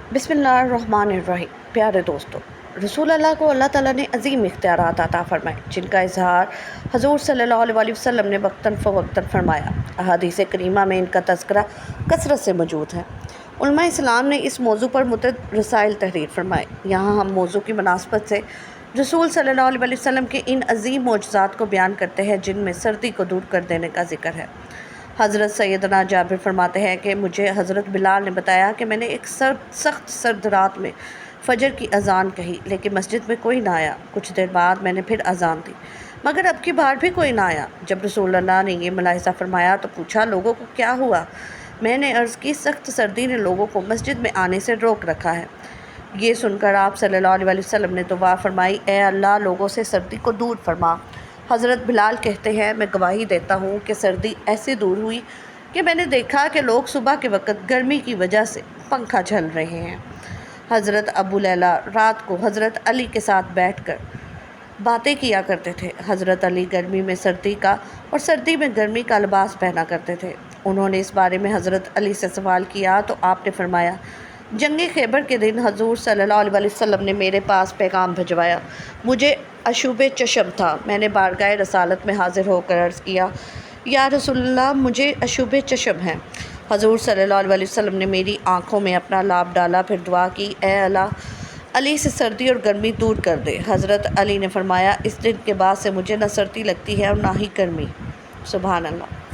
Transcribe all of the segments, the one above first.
बिस्मिल्लाहिर्रहमानिर्रहीम। प्यारे दोस्तों, रसूल अल्लाह को अल्लाह ताला ने अजीम इख्तियारात अता फरमाए, जिनका इजहार हजूर सल्लल्लाहु अलैहि वसल्लम ने वक्तन फ़वक्तन फरमाया। अहादीस करीमा में इनका तज़किरा कसरत से मौजूद है। उलमा इस्लाम ने इस मौजू पर मुतअद्दिद रसाइल तहरीर फरमाए। यहाँ हम मौजू की मुनासबत से रसूल सल्लल्लाहु अलैहि वसल्लम के इन अजीम मोजज़ात को बयान करते हैं, जिनमें सर्दी को दूर कर देने का जिक्र है। हज़रत सैयदना जाबिर फरमाते हैं कि मुझे हज़रत बिलाल ने बताया कि मैंने एक सख्त सर्द रात में फ़जर की अज़ान कही, लेकिन मस्जिद में कोई ना आया। कुछ देर बाद मैंने फिर अज़ान दी, मगर अब की बार भी कोई ना आया। जब रसूल अल्लाह ने ये मुलाहिज़ा फरमाया तो पूछा, लोगों को क्या हुआ? मैंने अर्ज़ की, सख्त सर्दी ने लोगों को मस्जिद में आने से रोक रखा है। ये सुनकर आप सल्लल्लाहु अलैहि वसल्लम ने दुआ फरमाई, ए अल्लाह, लोगों से सर्दी को दूर फरमा। हज़रत बिलाल कहते हैं, मैं गवाही देता हूँ कि सर्दी ऐसे दूर हुई कि मैंने देखा कि लोग सुबह के वक़्त गर्मी की वजह से पंखा झल रहे हैं। हज़रत अबू लैला रात को हज़रत अली के साथ बैठकर बातें किया करते थे। हज़रत अली गर्मी में सर्दी का और सर्दी में गर्मी का लिबास पहना करते थे। उन्होंने इस बारे में हज़रत अली से सवाल किया तो आपने फरमाया, जंग खैबर के दिन हजूर सल्लल्लाहु अलैहि वसल्लम ने मेरे पास पैगाम भिजवाया। मुझे अशुबे चशम था। मैंने बारगाह रसालत में हाजिर होकर अर्ज़ किया, या रसूलल्लाह, मुझे अशुबे चशम है। हजूर सल्लल्लाहु अलैहि वसल्लम ने मेरी आँखों में अपना लाभ डाला, फिर दुआ की, ए अल्लाह, अली से सर्दी और गर्मी दूर कर दे। हज़रत अली ने फरमाया, इस दिन के बाद से मुझे न सर्दी लगती है और ना ही गर्मी। सुभान अल्लाह।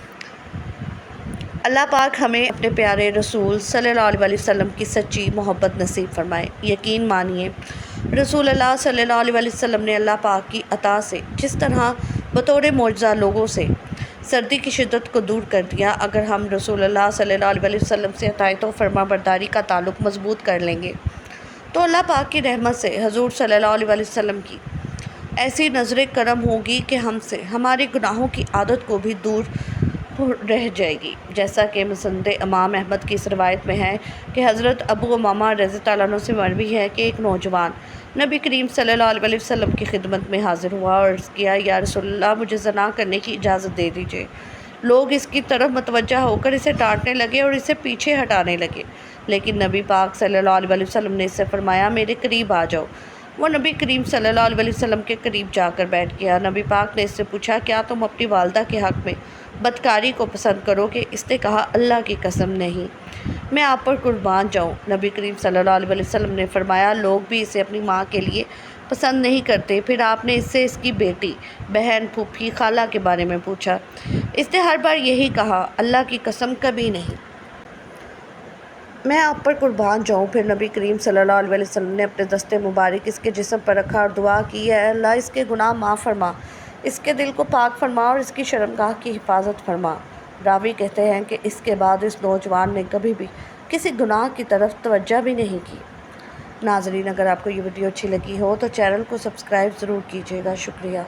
अल्लाह पाक हमें अपने प्यारे रसूल सल्लल्लाहु अलैहि वसल्लम की सच्ची मोहब्बत नसीब फरमाए। यकीन मानिए, रसूल अल्लाह सल्लल्लाहु अलैहि वसल्लम ने अल्लाह पाक की अता से जिस तरह बतौर मौजज़ा लोगों से सर्दी की शिद्दत को दूर कर दिया, अगर हम रसूल अल्लाह सल्लल्लाहु अलैहि वसल्लम से अतायत व फरमाबरदारी का ताल्लुक़ मज़बूत कर लेंगे तो अल्लाह पाक की रहमत से हजूर सल्लल्लाहु अलैहि वसल्लम की ऐसी नज़र करम होगी कि हमसे हमारे गुनाहों की आदत को भी दूर रह जाएगी। जैसा कि मुसनद इमाम अहमद की इस रवायत में है कि हज़रत अबू उमामा रज़ी अल्लाह अन्हु से मरवी है कि एक नौजवान नबी करीम सल्लल्लाहु अलैहि वसल्लम की खिदमत में हाजिर हुआ और अर्ज़ किया, या रसूलल्लाह, मुझे ज़ना करने की इजाज़त दे दीजिए। लोग इसकी तरफ मतवज्जा होकर इसे डांटने लगे और इसे पीछे हटाने लगे, लेकिन नबी पाक सल्लल्लाहु अलैहि वसल्लम ने इससे फरमाया, मेरे करीब आ जाओ। वो नबी करीम सल्लल्लाहु अलैहि वसल्लम के करीब जाकर बैठ गया। नबी पाक ने इससे पूछा, क्या तुम अपनी वालदा के हक़ में बदकारी को पसंद करोगे? इसने कहा, अल्लाह की कसम नहीं, मैं आप पर कुर्बान जाऊँ। नबी करीम सल्लल्लाहु अलैहि वसल्लम ने फरमाया, लोग भी इसे अपनी माँ के लिए पसंद नहीं करते। फिर आपने इससे इसकी बेटी, बहन, फूफी, खाला के बारे में पूछा। इसने हर बार यही कहा, अल्लाह की कसम कभी नहीं, मैं आप पर कुर्बान जाऊँ। फिर नबी करीम सल्लल्लाहु अलैहि वसल्लम ने अपने दस्ते मुबारक इसके जिस्म पर रखा और दुआ की, है अल्लाह, इसके गुनाह माफ़ फरमा, इसके दिल को पाक फरमा और इसकी शर्मगाह की हिफाजत फरमा। रावी कहते हैं कि इसके बाद इस नौजवान ने कभी भी किसी गुनाह की तरफ तवज्जो भी नहीं की। नाज़रीन, अगर आपको ये वीडियो अच्छी लगी हो तो चैनल को सब्सक्राइब ज़रूर कीजिएगा। शुक्रिया।